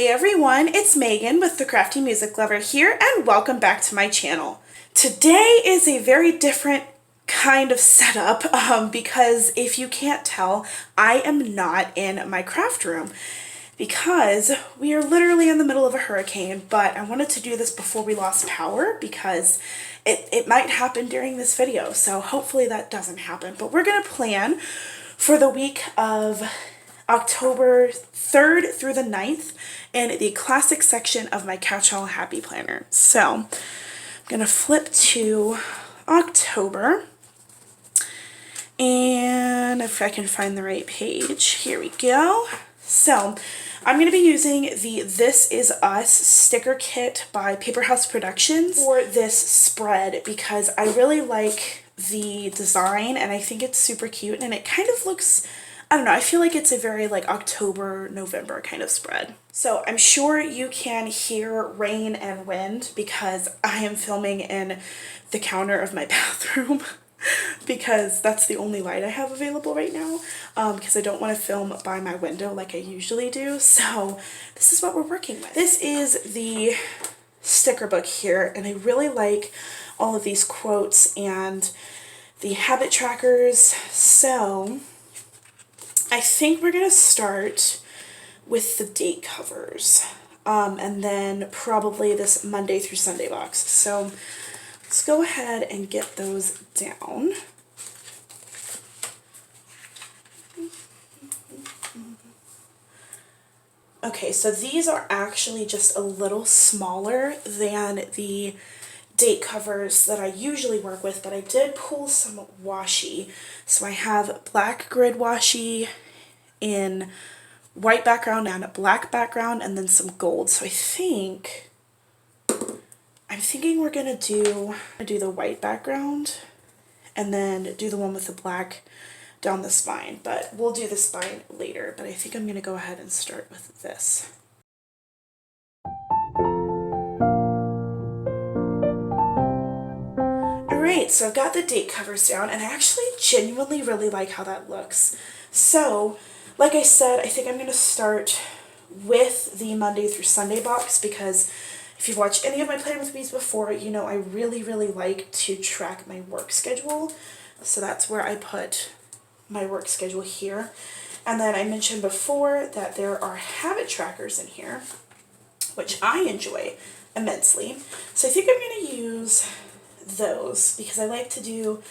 Hey everyone, it's Megan with the Crafty Music Lover here, and welcome back to my channel. Today is a very different kind of setup because if you can't tell, I am not in my craft room because we are literally in the middle of a hurricane, but I wanted to do this before we lost power because it might happen during this video, so hopefully that doesn't happen. But we're going to plan for the week of October 3rd through the 9th in the classic section of my Catch-All Happy Planner. So I'm going to flip to October, and if I can find the right page, here we go. So I'm going to be using the This Is Us sticker kit by Paper House Productions for this spread because I really like the design and I think it's super cute, and it kind of looks, I don't know, I feel like it's a very like October, November kind of spread. So I'm sure you can hear rain and wind because I am filming in the counter of my bathroom because that's the only light I have available right now because I don't want to film by my window like I usually do. So this is what we're working with. This is the sticker book here, and I really like all of these quotes and the habit trackers. So I think we're going to start with the date covers and then probably this Monday through Sunday box. So let's go ahead and get those down. Okay, so these are actually just a little smaller than the date covers that I usually work with, but I did pull some washi. So I have black grid washi in white background and a black background, and then some gold. So I'm thinking we're gonna do the white background and then do the one with the black down the spine, but we'll do the spine later. But I think I'm gonna go ahead and start with this. Alright, so I've got the date covers down, and I actually genuinely really like how that looks. So like I said, I think I'm going to start with the Monday through Sunday box because if you've watched any of my Plan With Bees before, you know I really like to track my work schedule. So that's where I put my work schedule here. And then I mentioned before that there are habit trackers in here, which I enjoy immensely. So I think I'm going to use those because I like to do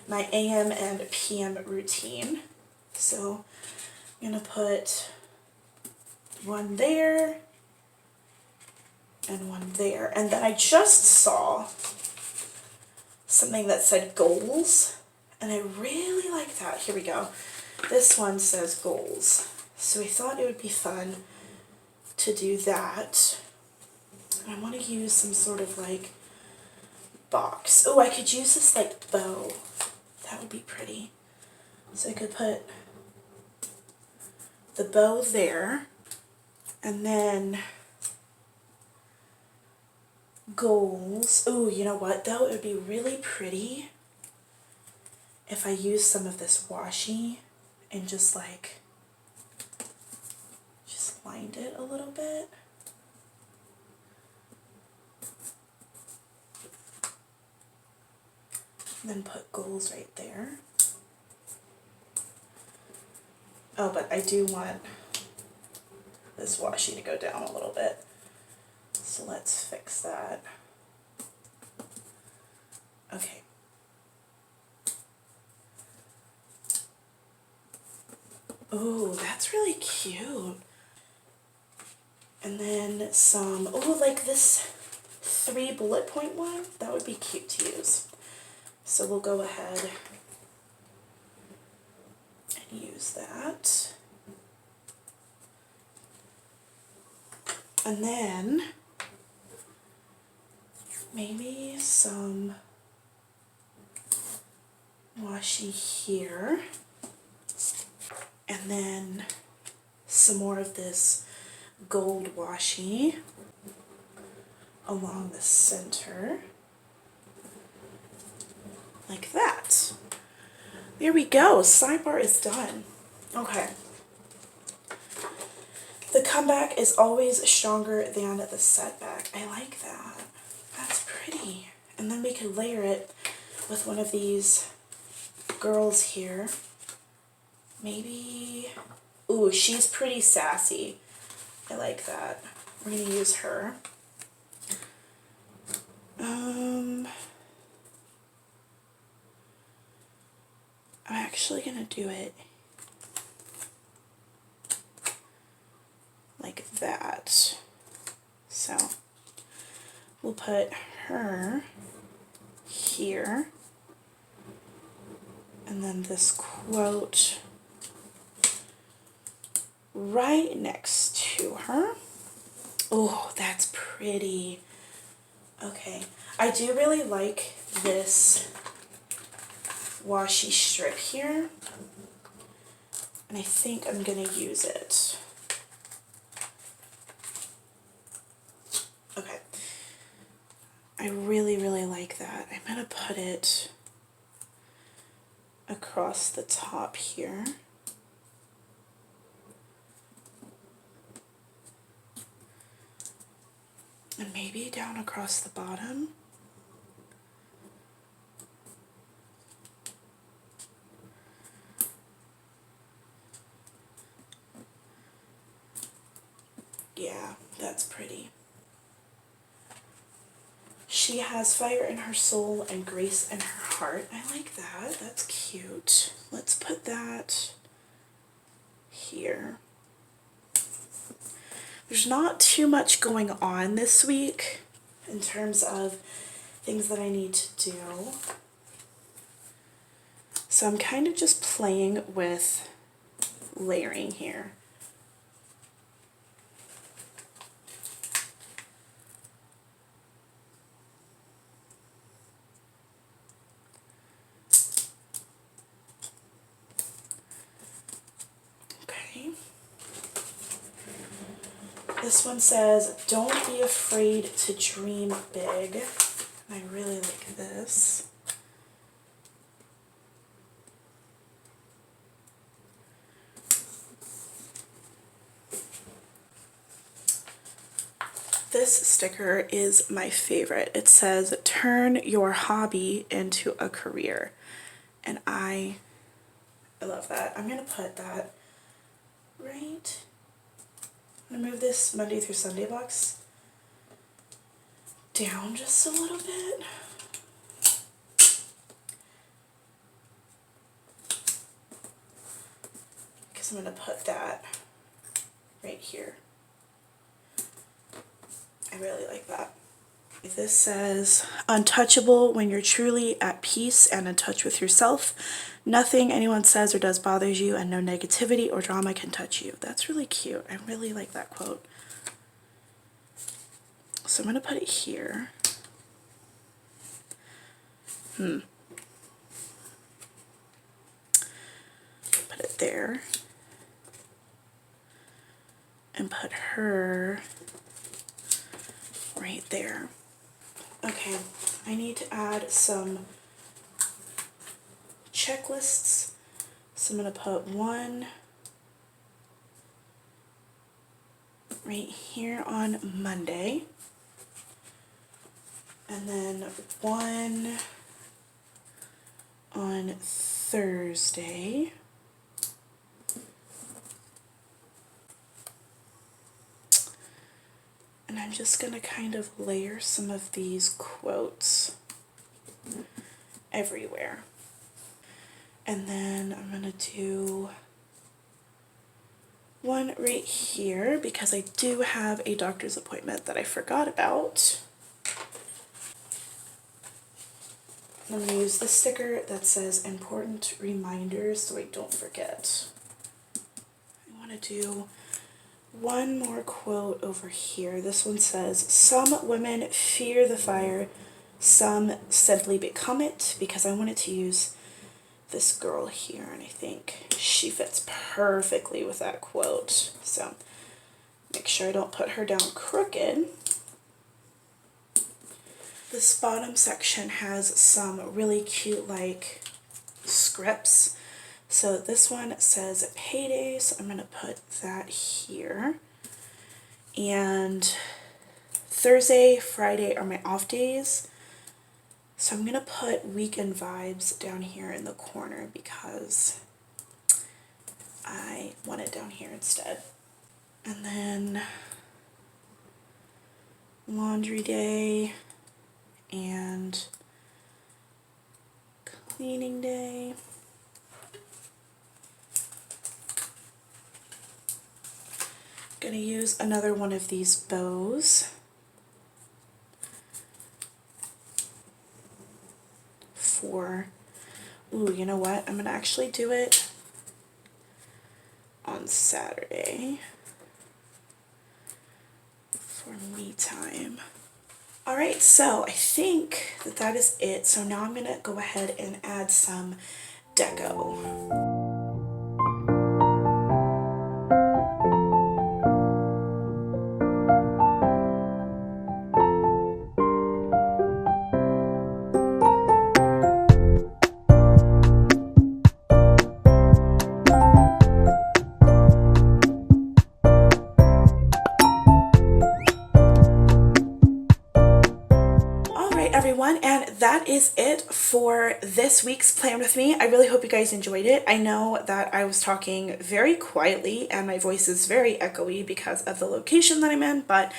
my AM and PM routine. So I'm going to put one there and one there. And then I just saw something that said goals, and I really like that. Here we go. This one says goals. So I thought it would be fun to do that. And I want to use some sort of like box. Oh, I could use this like bow. That would be pretty. So I could put the bow there, and then goals. Oh, you know what though? It would be really pretty if I use some of this washi and just lined it a little bit. And then put goals right there. Oh, but I do want this washi to go down a little bit. So let's fix that. Okay. Oh, that's really cute. And then some, oh, like this 3 bullet point one. That would be cute to use. So we'll go ahead and use that. And then maybe some washi here. And then some more of this gold washi along the center. Like that. There we go. Sidebar is done. Okay. The The comeback is always stronger than the setback. I like that. That's pretty. And then we could layer it with one of these girls here. Maybe, ooh, she's pretty sassy. I like that. We're gonna use her. I'm actually gonna do it like that. So we'll put her here, and then this quote right next to her. Oh, that's pretty. Okay, I do really like this washi strip here, and I think I'm gonna use it. Okay, I really, really like that. I'm gonna put it across the top here. And maybe down across the bottom. Yeah, that's pretty. She has fire in her soul and grace in her heart. I like that. That's cute. Let's put that here. There's not too much going on this week in terms of things that I need to do. So I'm kind of just playing with layering here. Okay. This one says, don't be afraid to dream big. And I really like this. This sticker is my favorite. It says, turn your hobby into a career. And I love that. I'm going to put that right. I'm going to move this Monday through Sunday box down just a little bit. Because I'm going to put that right here. I really like that. This says, untouchable when you're truly at peace and in touch with yourself. Nothing anyone says or does bothers you, and no negativity or drama can touch you. That's really cute. I really like that quote. So I'm going to put it here. Put it there. And put her right there. Okay, I need to add some checklists. So I'm going to put one right here on Monday, and then one on Thursday, and I'm just going to kind of layer some of these quotes everywhere. And then I'm going to do one right here because I do have a doctor's appointment that I forgot about. I'm going to use the sticker that says important reminders so I don't forget. I want to do one more quote over here. This one says, some women fear the fire, some simply become it, because I wanted to use this girl here, and I think she fits perfectly with that quote. So make sure I don't put her down crooked. This bottom section has some really cute like scripts. So this one says payday, so I'm going to put that here. and Thursday, Friday are my off days. So I'm going to put weekend vibes down here in the corner because I want it down here instead. And then laundry day and cleaning day. Gonna use another one of these bows for, ooh, you know what? I'm gonna actually do it on Saturday for me time. All right, so I think that is it. So now I'm gonna go ahead and add some deco. Everyone, and that is it for this week's Plan With Me. I really hope you guys enjoyed it. I know that I was talking very quietly and my voice is very echoey because of the location that I'm in, but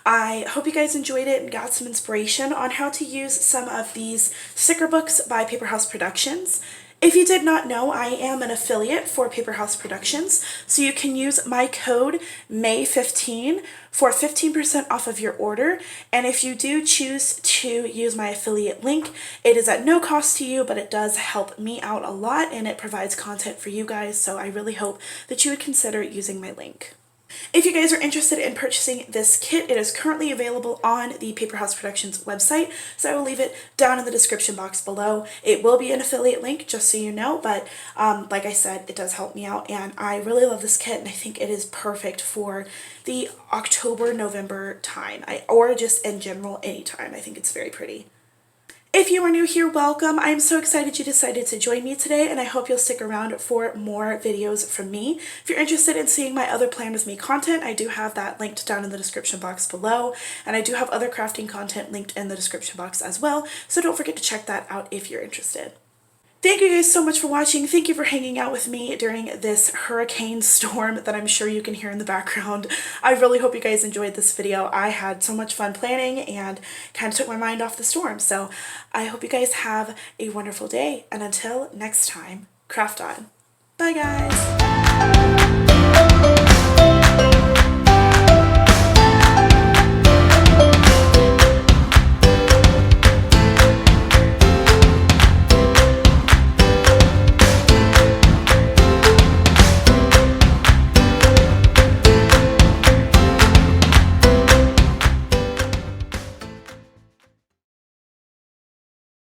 I hope you guys enjoyed it and got some inspiration on how to use some of these sticker books by Paper House Productions. If you did not know, I am an affiliate for Paper House Productions, so you can use my code May15 for 15% off of your order. And if you do choose to use my affiliate link, it is at no cost to you, but it does help me out a lot and it provides content for you guys. So I really hope that you would consider using my link. If you guys are interested in purchasing this kit, it is currently available on the Paper House Productions website, so I will leave it down in the description box below. It will be an affiliate link, just so you know, but like I said, it does help me out, and I really love this kit, and I think it is perfect for the October-November time, or just in general, anytime. I think it's very pretty. If you are new here, welcome. I'm so excited you decided to join me today, and I hope you'll stick around for more videos from me. If you're interested in seeing my other Plan With Me content, I do have that linked down in the description box below, and I do have other crafting content linked in the description box as well, so don't forget to check that out if you're interested. Thank you guys so much for watching. Thank you for hanging out with me during this hurricane storm that I'm sure you can hear in the background. I really hope you guys enjoyed this video. I had so much fun planning and kind of took my mind off the storm. So I hope you guys have a wonderful day. And until next time, craft on. Bye guys.